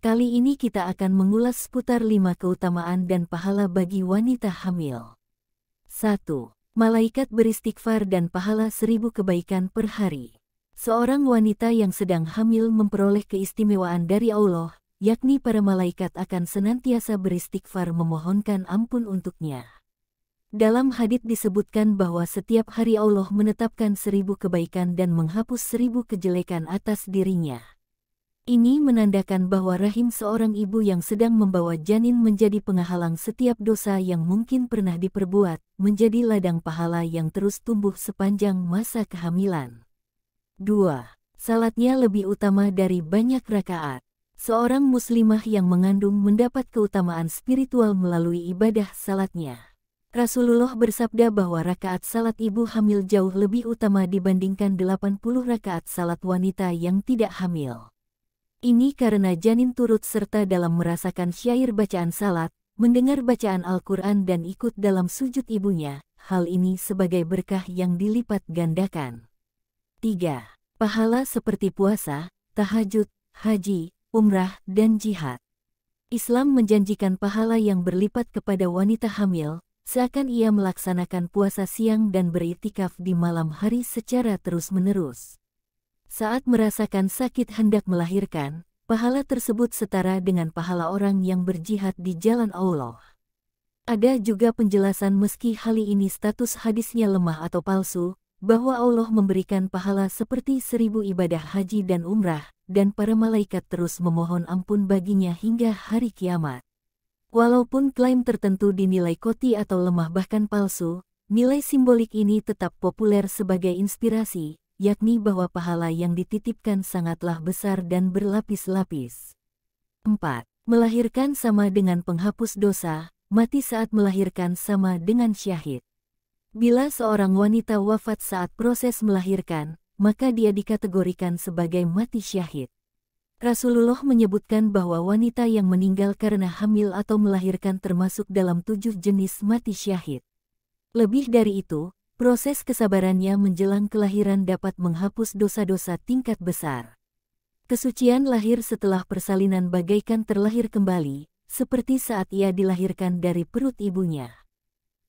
Kali ini kita akan mengulas seputar 5 keutamaan dan pahala bagi wanita hamil. 1. Malaikat beristighfar dan pahala 1000 kebaikan per hari. Seorang wanita yang sedang hamil memperoleh keistimewaan dari Allah, yakni para malaikat akan senantiasa beristighfar memohonkan ampun untuknya. Dalam hadits disebutkan bahwa setiap hari Allah menetapkan 1000 kebaikan dan menghapus 1000 kejelekan atas dirinya. Ini menandakan bahwa rahim seorang ibu yang sedang membawa janin menjadi penghalang setiap dosa yang mungkin pernah diperbuat, menjadi ladang pahala yang terus tumbuh sepanjang masa kehamilan. 2. Salatnya lebih utama dari banyak rakaat. Seorang muslimah yang mengandung mendapat keutamaan spiritual melalui ibadah salatnya. Rasulullah bersabda bahwa rakaat salat ibu hamil jauh lebih utama dibandingkan 80 rakaat salat wanita yang tidak hamil. Ini karena janin turut serta dalam merasakan syair bacaan salat, mendengar bacaan Al-Quran dan ikut dalam sujud ibunya. Hal ini sebagai berkah yang dilipat gandakan. 3. Pahala seperti puasa, tahajud, haji, umrah, dan jihad. Islam menjanjikan pahala yang berlipat kepada wanita hamil, seakan ia melaksanakan puasa siang dan beriktikaf di malam hari secara terus-menerus. Saat merasakan sakit hendak melahirkan, pahala tersebut setara dengan pahala orang yang berjihad di jalan Allah. Ada juga penjelasan meski hal ini status hadisnya lemah atau palsu, bahwa Allah memberikan pahala seperti 1000 ibadah haji dan umrah, dan para malaikat terus memohon ampun baginya hingga hari kiamat. Walaupun klaim tertentu dinilai koti atau lemah bahkan palsu, nilai simbolik ini tetap populer sebagai inspirasi, yakni bahwa pahala yang dititipkan sangatlah besar dan berlapis-lapis. 4. Melahirkan sama dengan penghapus dosa, mati saat melahirkan sama dengan syahid. Bila seorang wanita wafat saat proses melahirkan, maka dia dikategorikan sebagai mati syahid. Rasulullah menyebutkan bahwa wanita yang meninggal karena hamil atau melahirkan termasuk dalam 7 jenis mati syahid. Lebih dari itu, proses kesabarannya menjelang kelahiran dapat menghapus dosa-dosa tingkat besar. Kesucian lahir setelah persalinan bagaikan terlahir kembali, seperti saat ia dilahirkan dari perut ibunya.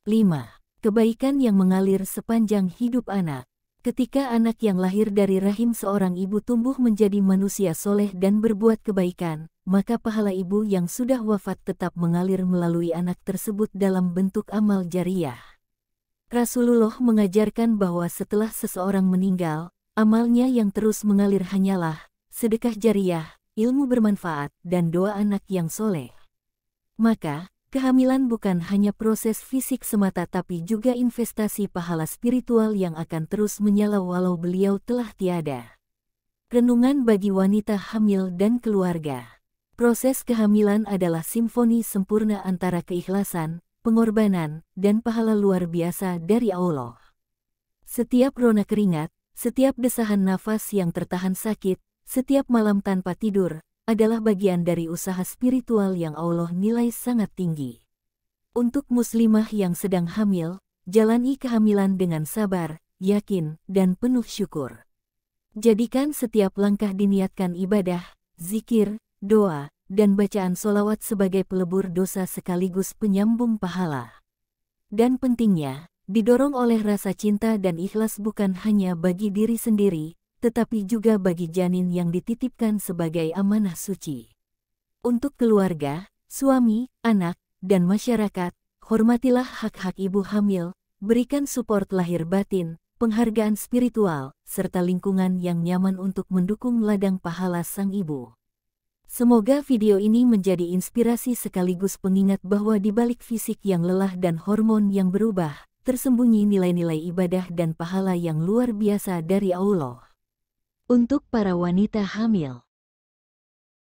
5. Kebaikan yang mengalir sepanjang hidup anak. Ketika anak yang lahir dari rahim seorang ibu tumbuh menjadi manusia soleh dan berbuat kebaikan, maka pahala ibu yang sudah wafat tetap mengalir melalui anak tersebut dalam bentuk amal jariyah. Rasulullah mengajarkan bahwa setelah seseorang meninggal, amalnya yang terus mengalir hanyalah sedekah jariyah, ilmu bermanfaat, dan doa anak yang soleh. Maka, kehamilan bukan hanya proses fisik semata tapi juga investasi pahala spiritual yang akan terus menyala walau beliau telah tiada. Renungan bagi wanita hamil dan keluarga. Proses kehamilan adalah simfoni sempurna antara keikhlasan, pengorbanan, dan pahala luar biasa dari Allah. Setiap rona keringat, setiap desahan nafas yang tertahan sakit, setiap malam tanpa tidur, adalah bagian dari usaha spiritual yang Allah nilai sangat tinggi. Untuk muslimah yang sedang hamil, jalani kehamilan dengan sabar, yakin, dan penuh syukur. Jadikan setiap langkah diniatkan ibadah, zikir, doa, dan bacaan solawat sebagai pelebur dosa sekaligus penyambung pahala. Dan pentingnya, didorong oleh rasa cinta dan ikhlas bukan hanya bagi diri sendiri, tetapi juga bagi janin yang dititipkan sebagai amanah suci. Untuk keluarga, suami, anak, dan masyarakat, hormatilah hak-hak ibu hamil, berikan support lahir batin, penghargaan spiritual, serta lingkungan yang nyaman untuk mendukung ladang pahala sang ibu. Semoga video ini menjadi inspirasi sekaligus pengingat bahwa di balik fisik yang lelah dan hormon yang berubah, tersembunyi nilai-nilai ibadah dan pahala yang luar biasa dari Allah. Untuk para wanita hamil,